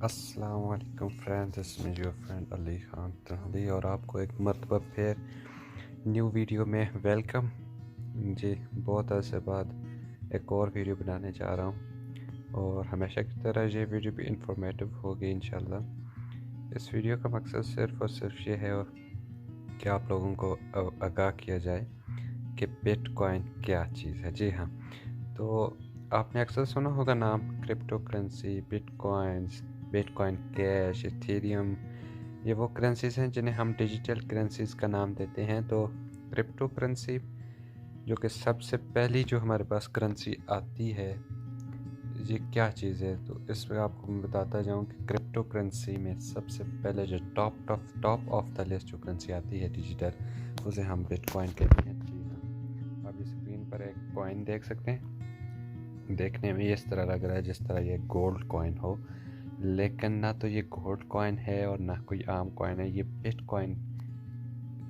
अस्सलाम वालेकुम friends, this is your friend Ali Khan Tanhali और आपको एक मरतबा फिर न्यू वीडियो में वेलकम जी। बहुत अरसे बाद एक और वीडियो बनाने जा रहा हूँ और हमेशा की तरह ये वीडियो भी इंफॉर्मेटिव होगी इंशाल्लाह। इस वीडियो का मकसद सिर्फ़ और सिर्फ ये है कि आप लोगों को आगाह किया जाए कि बिटकॉइन क्या चीज़ है। जी हाँ, तो आपने अक्सर सुना होगा नाम crypto currency, bitcoins, bitcoin cash, Ethereum. ये वो करेंसीज हैं जिन्हें हम डिजिटल करेंसीज का नाम देते हैं। तो क्रिप्टो करेंसी जो कि सबसे पहली जो हमारे पास करेंसी आती है, ये क्या चीज़ है, तो इस पर आपको मैं बताता जाऊँ कि क्रिप्टो करेंसी में सबसे पहले जो टॉप ऑफ द लिस्ट जो करेंसी आती है डिजिटल, उसे हम बिटकॉइन कहते हैं। जी हाँ, आप ये स्क्रीन पर एक कॉइन देख सकते हैं। देखने में इस तरह लग रहा है जिस तरह ये गोल्ड कॉइन हो, लेकिन ना तो ये गोल्ड कॉइन है और ना कोई आम कॉइन है। ये बिटकॉइन,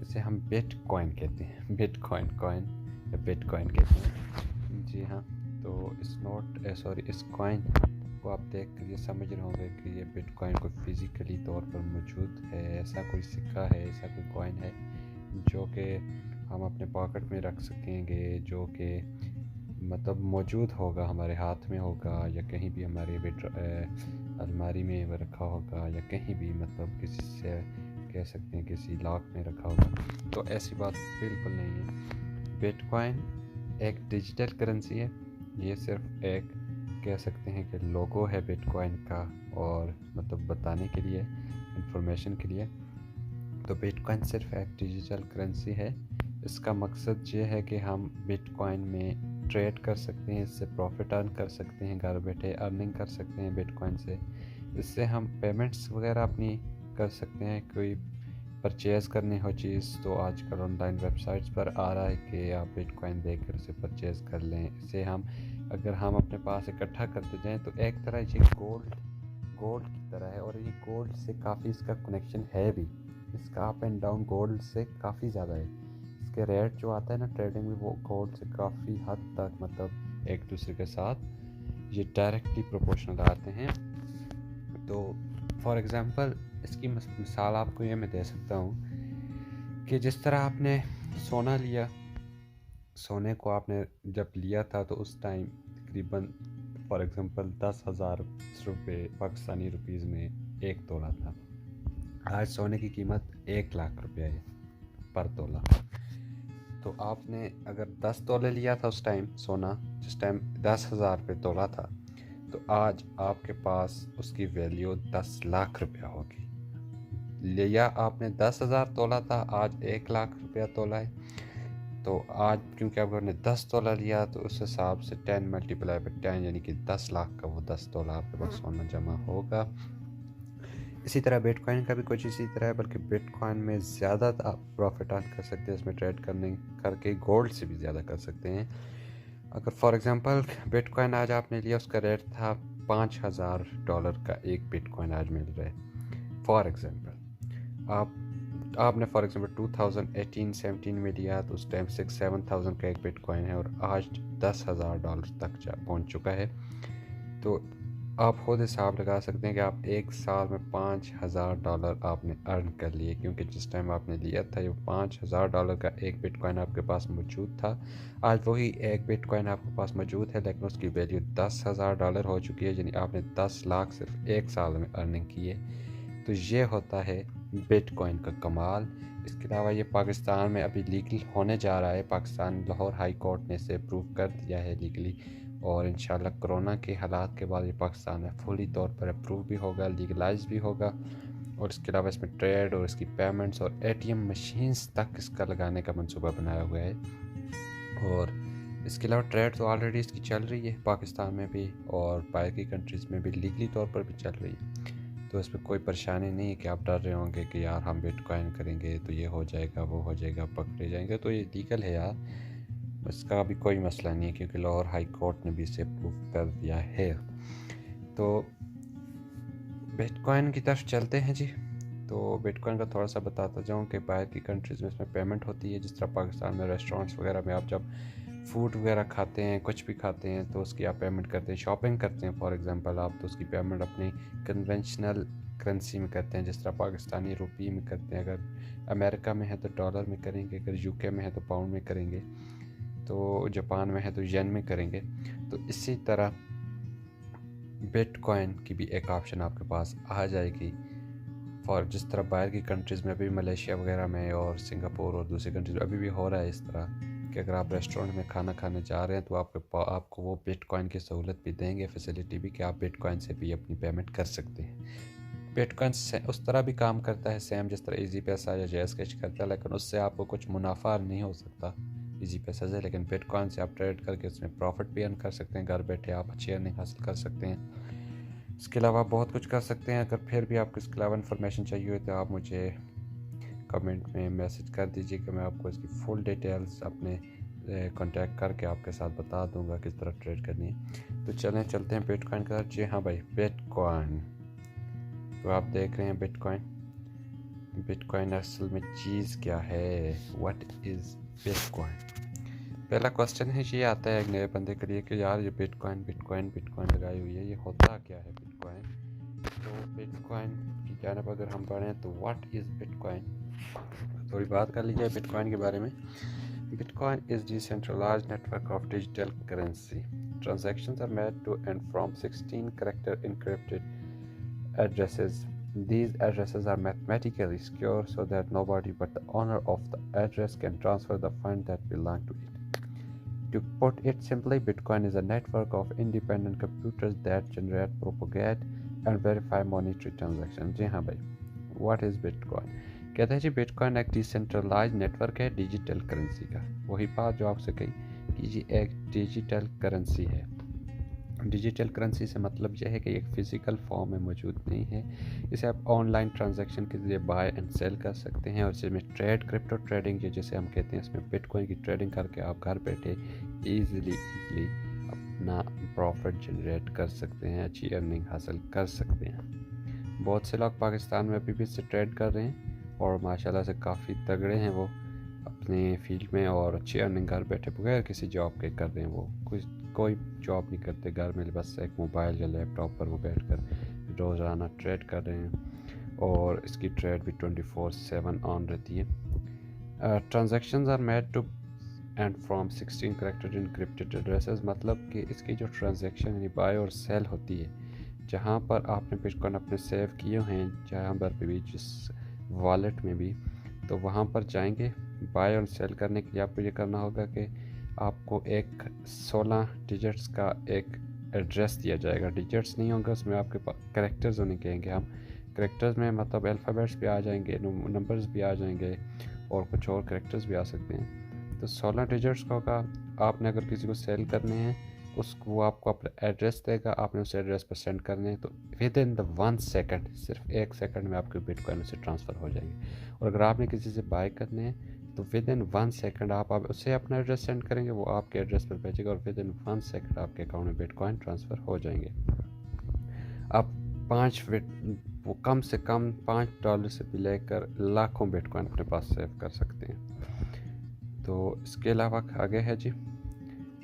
इसे हम बिटकॉइन कहते हैं, बिटकॉइन कॉइन या बिटकॉइन कहते हैं। जी हाँ, तो इस कॉइन को आप देख कर ये समझ रहे होंगे कि ये बिटकॉइन को फिज़िकली तौर पर मौजूद है। ऐसा कोई सिक्का है, ऐसा कोई कॉइन है जो कि हम अपने पॉकेट में रख सकेंगे, जो कि मतलब मौजूद होगा, हमारे हाथ में होगा या कहीं भी हमारे अलमारी में रखा होगा या कहीं भी, मतलब किसी से कह सकते हैं किसी लॉक में रखा होगा। तो ऐसी बात बिल्कुल नहीं है। बिटकॉइन एक डिजिटल करेंसी है। ये सिर्फ एक कह सकते हैं कि लोगो है बिटकॉइन का, और मतलब बताने के लिए, इंफॉर्मेशन के लिए। तो बिटकॉइन सिर्फ एक डिजिटल करेंसी है। इसका मकसद ये है कि हम बिटकॉइन में ट्रेड कर सकते हैं, इससे प्रॉफिट अर्न कर सकते हैं, घर बैठे अर्निंग कर सकते हैं बिटकॉइन से। इससे हम पेमेंट्स वगैरह अपनी कर सकते हैं। कोई परचेज़ करनी हो चीज़ तो आजकल ऑनलाइन वेबसाइट्स पर आ रहा है कि आप बिटकॉइन देकर उसे परचेज़ कर लें। इसे अगर हम अपने पास इकट्ठा करते जाएं तो एक तरह ये गोल्ड की तरह है, और ये गोल्ड से काफ़ी इसका कनेक्शन है भी। इसका अप एंड डाउन गोल्ड से काफ़ी ज़्यादा है। इसके रेट जो आता है ना ट्रेडिंग में, वो गोल्ड से काफ़ी हद तक मतलब एक दूसरे के साथ ये डायरेक्टली प्रोपोर्शनल आते हैं। तो फॉर एग्ज़ाम्पल इसकी मिसाल आपको ये मैं दे सकता हूँ कि जिस तरह आपने सोना लिया, सोने को आपने जब लिया था तो उस टाइम तकरीबन फॉर एग्ज़ाम्पल 10,000 रुपये पाकिस्तानी रुपीज़ में एक तोला था। आज सोने की कीमत 1 लाख रुपया है पर तोला। तो आपने अगर 10 तोले लिया था उस टाइम सोना, जिस टाइम 10,000 रुपये तोला था, तो आज आपके पास उसकी वैल्यू 10 लाख रुपया होगी। लिया आपने 10,000 तोला था, आज 1 लाख रुपया तोला है। तो आज क्योंकि आपने 10 तोला लिया तो उस हिसाब से 10 मल्टीप्लाई बाई 10 यानी कि 10 लाख का वो 10 तोला आपके पास सोना जमा होगा। इसी तरह बिटकॉइन का भी कुछ इसी तरह है, बल्कि बिटकॉइन में ज़्यादा आप प्रॉफिट अर्न कर सकते हैं इसमें ट्रेड करने करके, गोल्ड से भी ज़्यादा कर सकते हैं। अगर फॉर एग्ज़ाम्पल बिटकॉइन आज आपने लिया, उसका रेट था $5,000 का एक बिटकॉइन आज मिल रहा है। फॉर एग्ज़ाम्पल आपने फॉर एग्ज़ाम्पल 2018-17 में लिया तो उस टाइम 6-7,000 का एक बिटकॉइन है और आज $10,000 तक पहुंच चुका है। तो आप खुद हिसाब लगा सकते हैं कि आप एक साल में $5,000 आपने अर्न कर लिए, क्योंकि जिस टाइम आपने लिया था ये $5,000 का एक बिटकॉइन आपके पास मौजूद था। आज वही एक बिटकॉइन आपके पास मौजूद है, लेकिन उसकी वैल्यू $10,000 हो चुकी है, यानी आपने 10 लाख सिर्फ एक साल में अर्निंग की है। तो ये होता है बिटकॉइन का कमाल। इसके अलावा ये पाकिस्तान में अभी लीगल होने जा रहा है। पाकिस्तान लाहौर हाई कोर्ट ने इसे अप्रूव कर दिया है लीगली, और इंशाल्लाह कोरोना के हालात के बाद ये पाकिस्तान में फुली तौर पर अप्रूव भी होगा, लीगलाइज भी होगा। और इसके अलावा इसमें ट्रेड और इसकी पेमेंट्स और ATM मशीन्स तक इसका लगाने का मंसूबा बनाया हुआ है। और इसके अलावा ट्रेड तो ऑलरेडी इसकी चल रही है पाकिस्तान में भी, और बाकी कंट्रीज़ में भी लीगली तौर पर भी चल रही है। तो इसमें कोई परेशानी नहीं है कि आप डर रहे होंगे कि यार हम बिटकॉइन करेंगे तो ये हो जाएगा, वो हो जाएगा, पकड़े जाएंगे। तो ये लीगल है यार, इसका भी कोई मसला नहीं है, क्योंकि लाहौर हाई कोर्ट ने भी इसे अप्रूव कर दिया है। तो बिटकॉइन की तरफ चलते हैं जी। तो बिटकॉइन का थोड़ा सा बताता जाऊँ कि बाहर की कंट्रीज़ में इसमें पेमेंट होती है। जिस तरह पाकिस्तान में रेस्टोरेंट्स वगैरह में आप जब फूड वगैरह खाते हैं, कुछ भी खाते हैं तो उसकी आप पेमेंट करते हैं। शॉपिंग करते हैं फॉर एग्ज़ाम्पल आप, तो उसकी पेमेंट अपनी कन्वेंशनल करेंसी में करते हैं, जिस तरह पाकिस्तानी रुपये में करते हैं। अगर अमेरिका में है तो डॉलर में करेंगे, अगर यूके में है तो पाउंड में करेंगे, तो जापान में है तो येन में करेंगे। तो इसी तरह बिटकॉइन की भी एक ऑप्शन आपके पास आ जाएगी। और जिस तरह बाहर की कंट्रीज़ में अभी मलेशिया वगैरह में और सिंगापुर और दूसरी कंट्रीज़ में अभी भी हो रहा है इस तरह कि अगर आप रेस्टोरेंट में खाना खाने जा रहे हैं तो आपको वो बिटकॉइन की सहूलत भी देंगे, फैसिलिटी भी, कि आप बिटकॉइन से भी अपनी पेमेंट कर सकते हैं। बिटकॉइन उस तरह भी काम करता है सेम जिस तरह ईजी पैसा या जैज़ कैश करता है, लेकिन उससे आपको कुछ मुनाफा नहीं हो सकता ईजी पैसा से। लेकिन बिटकॉइन से आप ट्रेड करके उसमें प्रॉफिट भी अर्न कर सकते हैं, घर बैठे आप अच्छी अर्निंग हासिल कर सकते हैं। इसके अलावा बहुत कुछ कर सकते हैं। अगर फिर भी आपको इसके अलावा इन्फॉर्मेशन चाहिए हो तो आप मुझे कमेंट में मैसेज कर दीजिए कि मैं आपको इसकी फुल डिटेल्स अपने कांटेक्ट करके आपके साथ बता दूंगा किस तरह ट्रेड करनी है। तो चलते हैं बिटकॉइन का। जी हाँ भाई, बिटकॉइन तो आप देख रहे हैं बिटकॉइन असल में चीज़ क्या है, व्हाट इज़ बिटकॉइन। पहला क्वेश्चन है ये आता है एक नए बंदे के लिए कि यार ये बिटकॉइन लगाई हुई है, ये होता क्या है बिटकॉइन। तो बिटकॉइन की जानब अगर हम पढ़ें तो व्हाट इज़ बिटकॉइन, थोड़ी बात कर लीजिए बिटकॉइन के बारे में। Bitcoin is decentralised network of digital currency. Transactions are made to and from 16 character encrypted addresses. These addresses are mathematically secure so that nobody but the owner of the address can transfer the funds that belong to it. To put it simply, Bitcoin is a network of independent computers that generate, propagate, and verify monetary transactions. जी हाँ भाई, what is Bitcoin? कहते हैं जी bitcoin एक decentralise network है digital currency का। वही बात जो आपसे कही कि जी एक डिजिटल करेंसी है। डिजिटल करेंसी से मतलब यह है कि एक फ़िज़िकल फॉर्म में मौजूद नहीं है। इसे आप ऑनलाइन ट्रांजैक्शन के लिए बाय एंड सेल कर सकते हैं, और इसमें क्रिप्टो ट्रेडिंग जैसे हम कहते हैं, इसमें बिटकॉइन की ट्रेडिंग करके आप घर बैठे ईज़िली अपना प्रॉफिट जनरेट कर सकते हैं, अच्छी अर्निंग हासिल कर सकते हैं। बहुत से लोग पाकिस्तान में अभी भी इससे ट्रेड कर रहे हैं और माशाल्लाह से काफ़ी तगड़े हैं वो अपने फील्ड में, और अच्छी अर्निंग घर बैठे बगैर किसी जॉब के कर रहे हैं। वो कोई जॉब नहीं करते, घर में बस एक मोबाइल या लैपटॉप पर वो बैठकर रोज़ाना ट्रेड कर रहे हैं, और इसकी ट्रेड भी 24/7 ऑन रहती है। Transactions are made to and from 16 corrected encrypted addresses, मतलब कि इसकी जो ट्रांजैक्शन यानी बाय और सेल होती है, जहाँ पर आपने बिटकॉइन अपने सेव किए हैं, जहाँ पर भी जिस वॉलेट में भी, तो वहाँ पर जाएंगे बाय और सेल करने के लिए आपको ये करना होगा कि आपको एक 16 डिजिट्स का एक एड्रेस दिया जाएगा। डिजिट्स नहीं होंगे उसमें, आपके पास करेक्टर्स होने कहेंगे हम। करेक्टर्स में मतलब अल्फ़ाबेट्स भी आ जाएंगे, नंबर्स भी आ जाएंगे, और कुछ और करेक्टर्स भी आ सकते हैं। तो 16 डिजिट्स का होगा। आपने अगर किसी को सेल करने हैं, वो आपको अपना एड्रेस देगा, आपने उस एड्रेस पर सेंड करने हैं, तो विद इन द 1 सेकंड, सिर्फ 1 सेकंड में आपके बिटकॉइन से ट्रांसफ़र हो जाएंगे। और अगर आपने किसी से बाय करने हैं तो विद इन 1 सेकंड आप उसे अपना एड्रेस सेंड करेंगे, वो आपके एड्रेस पर भेजेगा, और विद इन 1 सेकंड आपके अकाउंट में बिटकॉइन ट्रांसफ़र हो जाएंगे। आप वो कम से कम $5 से भी लेकर लाखों बिटकॉइन अपने पास सेव कर सकते हैं। तो इसके अलावा आगे है जी,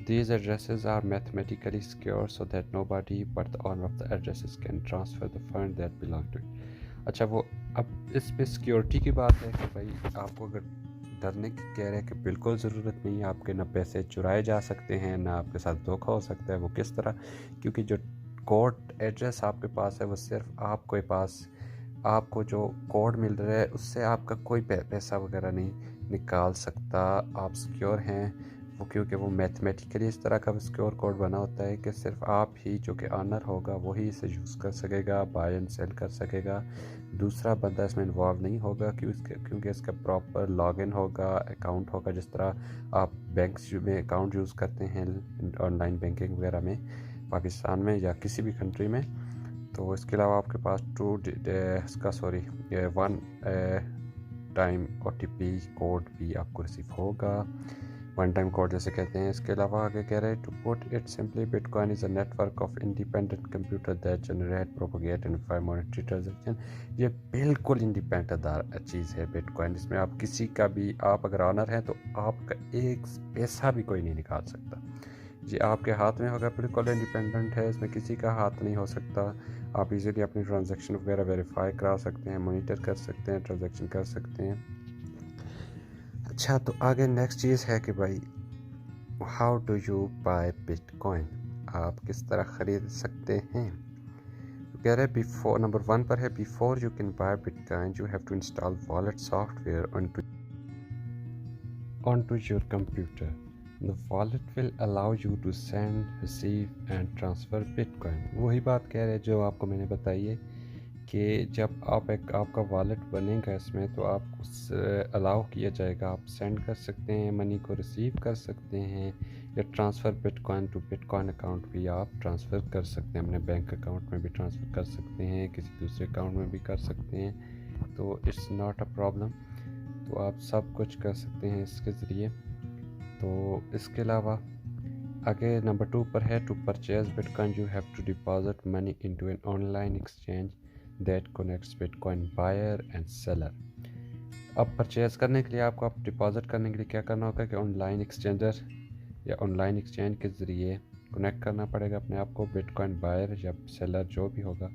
These addresses are mathematically secure so that nobody but the owner of the addresses can transfer the fund that belong to it. अच्छा, वो अब इसमें सिक्योरिटी की बात है कि भाई आपको अगर डरने की कह रहे हैं कि बिल्कुल ज़रूरत नहीं है, आपके ना पैसे चुराए जा सकते हैं, ना आपके साथ धोखा हो सकता है। वो किस तरह, क्योंकि जो कोड एड्रेस आपके पास है वो सिर्फ आपके पास, आपको जो कोड मिल रहा है उससे आपका कोई पैसा वगैरह नहीं निकाल सकता। आप सिक्योर हैं वो, क्योंकि वो मैथमेटिकली इस तरह का सिक्योर कोड बना होता है कि सिर्फ आप ही जो कि ऑनर होगा वही इसे यूज़ कर सकेगा, बाय एंड सेल कर सकेगा। दूसरा बंदा इसमें इन्वॉल्व नहीं होगा क्योंकि इसका प्रॉपर लॉगिन होगा, अकाउंट होगा। जिस तरह आप बैंक्स में अकाउंट यूज़ करते हैं ऑनलाइन बैंकिंग वगैरह में, पाकिस्तान में या किसी भी कंट्री में, तो इसके अलावा आपके पास 1 टाइम OTP कोड भी आपको रिसीव होगा। वन टाइम कोड जैसे कहते हैं। इसके अलावा आगे कह रहे हैं to put it simply Bitcoin is a network of independent computer that generate propagate and five monetary transaction. ये बिल्कुल इंडिपेंडेंट चीज़ है बिटकॉइन। इसमें आप किसी का भी, आप अगर ऑनर हैं तो आपका एक पैसा भी कोई नहीं निकाल सकता। ये आपके हाथ में होगा, बिल्कुल इंडिपेंडेंट है, इसमें किसी का हाथ नहीं हो सकता। आप इजीली अपनी ट्रांजैक्शन वगैरह वेरीफाई करा सकते हैं, मॉनिटर कर सकते हैं, ट्रांजैक्शन कर सकते हैं। अच्छा, तो आगे नेक्स्ट चीज़ है कि भाई how do you buy Bitcoin, आप किस तरह ख़रीद सकते हैं। तो कह रहे हैं बिफोर, नंबर 1 पर है before you can buy Bitcoin you have to install wallet software onto your computer. The wallet will allow you to send, receive and transfer Bitcoin। वही बात कह रहे हैं जो आपको मैंने बताई है कि जब आपका वॉलेट बनेगा इसमें तो आपको अलाउ किया जाएगा, आप सेंड कर सकते हैं, मनी को रिसीव कर सकते हैं, या transfer Bitcoin to Bitcoin account भी आप ट्रांसफ़र कर सकते हैं, अपने बैंक अकाउंट में भी ट्रांसफ़र कर सकते हैं, किसी दूसरे अकाउंट में भी कर सकते हैं। तो इट्स नॉट अ प्रॉब्लम, तो आप सब कुछ कर सकते हैं इसके ज़रिए। तो इसके अलावा आगे नंबर 2 पर है to purchase Bitcoin you have to deposit money into an online exchange that connects Bitcoin buyer and seller. अब परचेज़ करने के लिए आपको, आप डिपॉजिट करने के लिए क्या करना होगा कि ऑनलाइन एक्सचेंजर या ऑनलाइन एक्सचेंज के ज़रिए कनेक्ट करना पड़ेगा अपने आप को बिटकॉइन बायर या सेलर जो भी होगा।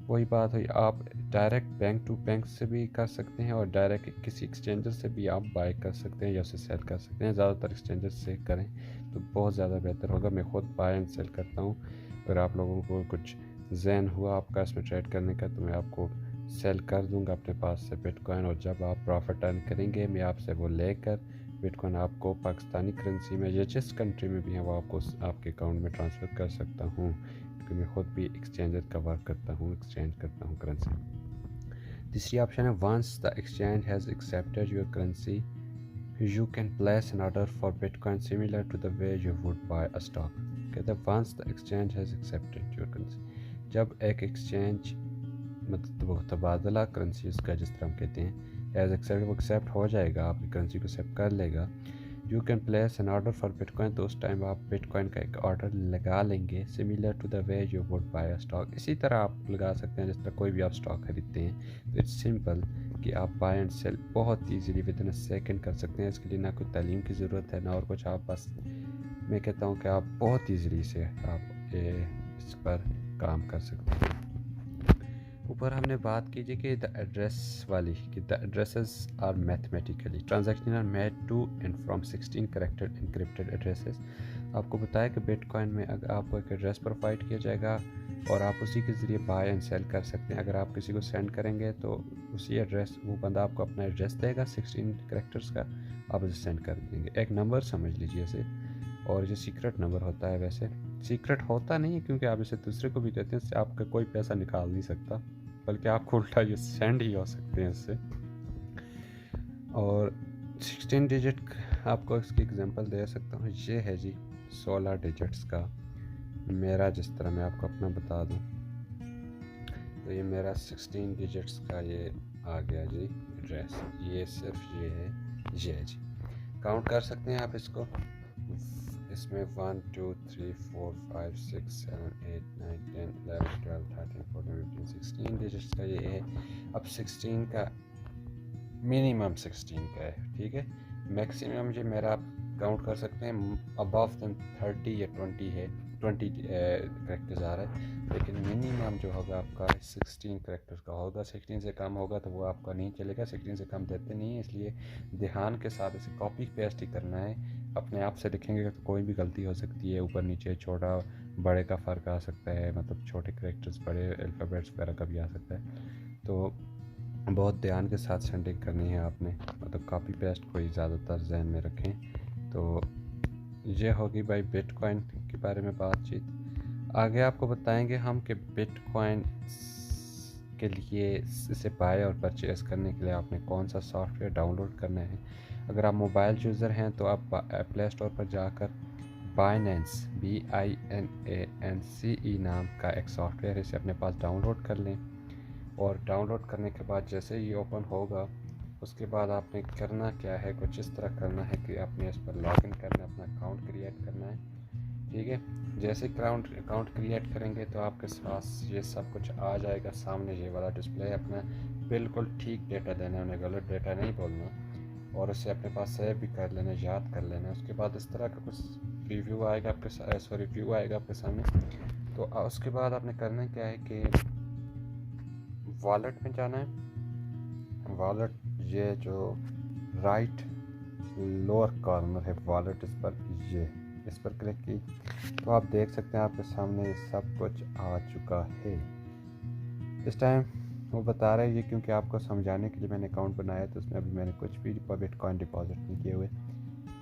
वही बात हुई, आप डायरेक्ट बैंक टू बैंक से भी कर सकते हैं और डायरेक्ट किसी एक्सचेंजर से भी आप बाय कर सकते हैं या उसे सेल कर सकते हैं। ज़्यादातर एक्सचेंजर से करें तो बहुत ज़्यादा बेहतर होगा। मैं ख़ुद बाय एंड सेल करता हूँ। अगर आप लोगों को कुछ जहन हुआ आपका इसमें ट्रेड करने का तो मैं आपको सेल कर दूंगा अपने पास से बिटकॉइन, और जब आप प्रॉफिट अर्न करेंगे मैं आपसे वो लेकर बिटकॉइन आपको पाकिस्तानी करेंसी में या जिस कंट्री में भी है वो आपको आपके अकाउंट में ट्रांसफ़र कर सकता हूँ, क्योंकि मैं ख़ुद भी एक्सचेंजर का वर्क करता हूँ, एक्सचेंज करता हूँ करेंसी। तीसरी ऑप्शन है once the exchange has accepted your currency you can place an order for Bitcoin similar to the way you would buy a stock. कहते हैं once the exchange has accepted your currency, जब एक exchange मतलब तबादला currency उसका जिस तरह हम कहते हैं एज एक्सेप्ट, वो एक्सेप्ट हो जाएगा, आपकी करेंसी को एक्सेप्ट कर लेगा। You can place an order for bitcoin, तो उस टाइम आप बिटकॉइन का एक ऑर्डर लगा लेंगे similar to the way you would buy a stock. इसी तरह आप लगा सकते हैं जिस तरह कोई भी आप स्टॉक खरीदते हैं। तो इट्स सिंपल कि आप बाय एंड सेल बहुत easily with in a second कर सकते हैं। इसके लिए ना कोई तालीम की ज़रूरत है ना और कुछ, आप बस, मैं कहता हूँ कि आप बहुत ईजीली से आप इस पर काम कर सकते हैं। ऊपर हमने बात की थी कि द एड्रेस वाली, कि the addresses are mathematically transaction are made to and from 16 character encrypted addresses. आपको बताया कि बिटकॉइन में अगर आपको एक एड्रेस प्रोवाइड किया जाएगा और आप उसी के ज़रिए बाय एंड सेल कर सकते हैं। अगर आप किसी को सेंड करेंगे तो उसी एड्रेस, वो बंदा आपको अपना एड्रेस देगा 16 करेक्टर्स का, आप उसे सेंड कर देंगे। एक नंबर समझ लीजिए इसे, और ये सीक्रेट नंबर होता है। वैसे सीक्रेट होता नहीं है क्योंकि आप इसे दूसरे को भी देते हैं, इससे आपका कोई पैसा निकाल नहीं सकता, बल्कि आपको उल्टा ये सेंड ही हो सकते हैं इससे। और 16 डिजिट आपको इसकी एग्जांपल दे सकता हूँ। ये है जी 16 डिजिट्स का मेरा, जिस तरह मैं आपको अपना बता दूँ तो ये मेरा 16 डिजिट्स का ये आ गया जी एड्रेस। ये सिर्फ ये है जी, काउंट कर सकते हैं आप इसको। इसमें 1 2 3 4 5 6 7 8 9 10 11 12 13 14 15 16 डिजिट्स का ये है। अब 16 का मिनिमम 16 का है, ठीक है। मैक्सिमम जो मेरा आप काउंट कर सकते हैं अबव देन 30 या 20 है, 20 करेक्टर्स आ रहा है, लेकिन मिनिमम जो होगा आपका 16 करेक्टर्स का होगा। 16 से कम होगा तो वो आपका नहीं चलेगा, 16 से कम देते नहीं है, इसलिए ध्यान के साथ इसे कॉपी पेस्ट ही करना है। अपने आप से लिखेंगे तो कोई भी गलती हो सकती है, ऊपर नीचे छोटा बड़े का फ़र्क आ सकता है, मतलब छोटे करेक्टर्स बड़े अल्फ़ाबेट्स वगैरह का भी आ सकता है। तो बहुत ध्यान के साथ सेंडिंग करनी है आपने, मतलब कॉपी पेस्ट कोई ज़्यादातर जहन में रखें। तो ये होगी भाई बिटकॉइन के बारे में बातचीत। आगे आपको बताएंगे हम कि बिटकॉइन के लिए इसे बाय और परचेज़ करने के लिए आपने कौन सा सॉफ्टवेयर डाउनलोड करना है। अगर आप मोबाइल यूज़र हैं तो आप प्ले स्टोर पर जाकर बाइनेंस BINANCE नाम का एक सॉफ्टवेयर है, इसे अपने पास डाउनलोड कर लें। और डाउनलोड करने के बाद जैसे ही ओपन होगा उसके बाद आपने करना क्या है, कुछ इस तरह करना है कि आपने इस पर लॉगिन करना है, अपना अकाउंट क्रिएट करना है। ठीक है, जैसे अकाउंट क्रिएट करेंगे तो आपके पास ये सब कुछ आ जाएगा सामने, ये वाला डिस्प्ले। अपना बिल्कुल ठीक डेटा देना है, उन्हें गलत डेटा नहीं बोलना, और उसे अपने पास सेव भी कर लेना, याद कर लेना। उसके बाद इस तरह का कुछ रिव्यू आएगा आपके सामने। तो उसके बाद आपने करना क्या है कि वॉलेट में जाना है। वॉलेट, ये जो राइट लोअर कॉर्नर है वॉलेट, इस पर क्लिक की तो आप देख सकते हैं आपके सामने सब कुछ आ चुका है। इस टाइम वो बता रहे हैं ये क्योंकि आपको समझाने के लिए मैंने अकाउंट बनाया, तो उसमें अभी मैंने कुछ भी बिटकॉइन डिपॉजिट नहीं किए हुए,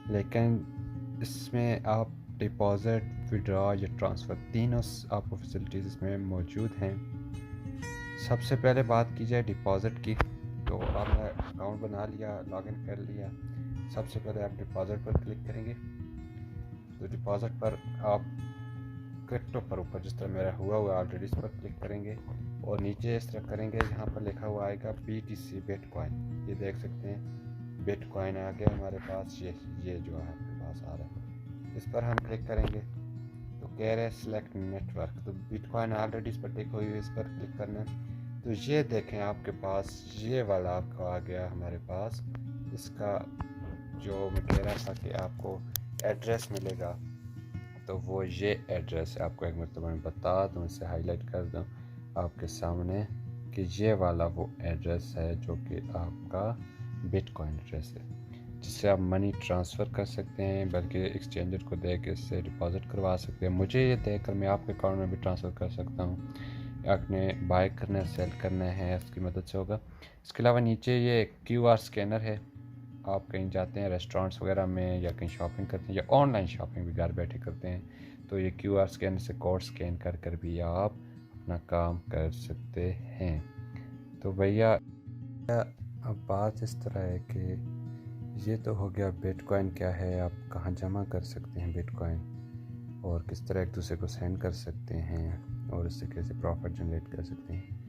लेकिन इसमें आप डिपॉजिट, विड्रॉ या ट्रांसफ़र तीनों आपको फैसिलिटीज़ इसमें मौजूद हैं। सबसे पहले बात की जाए डिपॉजिट की, तो आपने अकाउंट बना लिया, लॉगिन कर लिया। सबसे पहले आप डिपॉजिट पर क्लिक करेंगे। तो डिपॉजिट पर आप क्रिप्टो पर ऊपर जिस तरह मेरा हुआ ऑलरेडी, इस पर क्लिक करेंगे और नीचे इस तरह करेंगे, यहाँ पर लिखा हुआ आएगा BTC बिटकॉइन। ये देख सकते हैं बिटकॉइन आ गया हमारे पास, ये जो है आपके पास आ रहा है। इस पर हम क्लिक करेंगे तो कह रहे हैं सेलेक्ट नेटवर्क, तो बिटकॉइन ऑलरेडी इस पर टिक हुई है, इस पर क्लिक करना है। तो ये देखें आपके पास ये वाला आपको आ गया हमारे पास। इसका जो मैं कह रहा था कि आपको एड्रेस मिलेगा, तो वो ये एड्रेस है। आपको एक मरतबा मैं बता दूँ, इसे हाईलाइट कर दूँ आपके सामने कि ये वाला वो एड्रेस है जो कि आपका बिटकॉइन एड्रेस है, जिससे आप मनी ट्रांसफ़र कर सकते हैं, बल्कि एक्सचेंजर को दे के इससे डिपॉजिट करवा सकते हैं। मुझे ये देकर मैं आपके अकाउंट में भी ट्रांसफ़र कर सकता हूँ। आपने बाय करना है, सेल करना है, उसकी मदद से होगा। इसके अलावा नीचे ये QR स्कैनर है। आप कहीं जाते हैं रेस्टोरेंट्स वगैरह में, या कहीं शॉपिंग करते हैं, या ऑनलाइन शॉपिंग भी घर बैठे करते हैं, तो ये QR स्कैनर से कोड स्कैन कर भी आप अपना काम कर सकते हैं। तो भैया अब बात इस तरह है कि ये तो हो गया बिटकॉइन क्या है, आप कहाँ जमा कर सकते हैं बिटकॉइन, और किस तरह एक दूसरे को सेंड कर सकते हैं, और इससे कैसे प्रॉफिट जनरेट कर सकते हैं।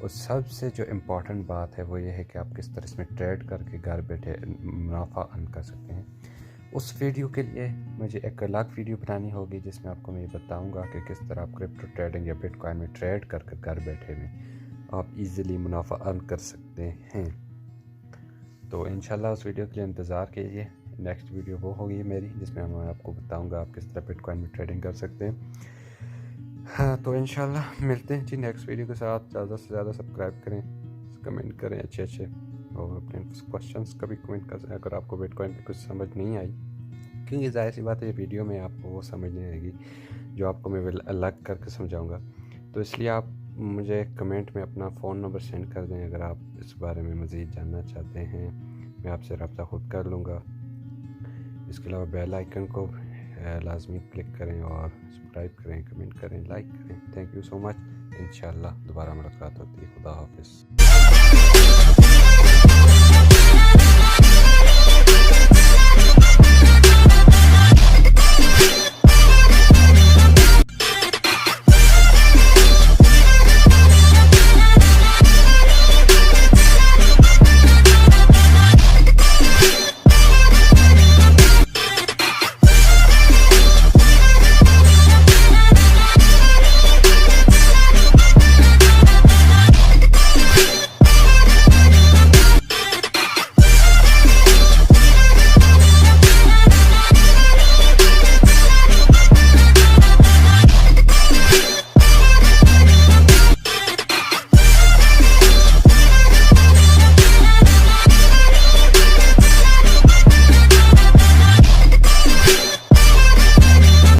और सबसे जो इम्पॉर्टेंट बात है वो ये है कि आप किस तरह इसमें ट्रेड करके घर बैठे मुनाफा अर्न कर सकते हैं। उस वीडियो के लिए मुझे एक अलग वीडियो बनानी होगी, जिसमें आपको मैं बताऊंगा कि किस तरह आप क्रिप्टो ट्रेडिंग या बिटकॉइन में ट्रेड करके घर बैठे में आप इजीली मुनाफा अर्न कर सकते हैं। तो इंशाल्लाह उस वीडियो के लिए इंतज़ार कीजिए। नेक्स्ट वीडियो वो होगी मेरी, जिसमें मैं आपको बताऊँगा आप किस तरह बिटकॉइन में ट्रेडिंग कर सकते हैं। हाँ, तो इंशाल्लाह मिलते हैं जी नेक्स्ट वीडियो के साथ। ज़्यादा से ज़्यादा सब्सक्राइब करें, कमेंट करें अच्छे, और अपने क्वेश्चंस का भी कमेंट करें अगर आपको बिटकॉइन की कुछ समझ नहीं आई, क्योंकि जाहिर सी बात है ये वीडियो में आपको वो समझ नहीं आएगी जो आपको मैं अलग करके समझाऊंगा। तो इसलिए आप मुझे कमेंट में अपना फ़ोन नंबर सेंड कर दें अगर आप इस बारे में मज़ीद जानना चाहते हैं। मैं आपसे रब्ता खुद कर लूँगा। इसके अलावा बेल आइकन को लाजमी क्लिक करें और सब्सक्राइब करें, कमेंट करें, लाइक करें। Thank you so much. इंशाल्लाह दोबारा मुलाकात होती है। खुदा हाफिज़।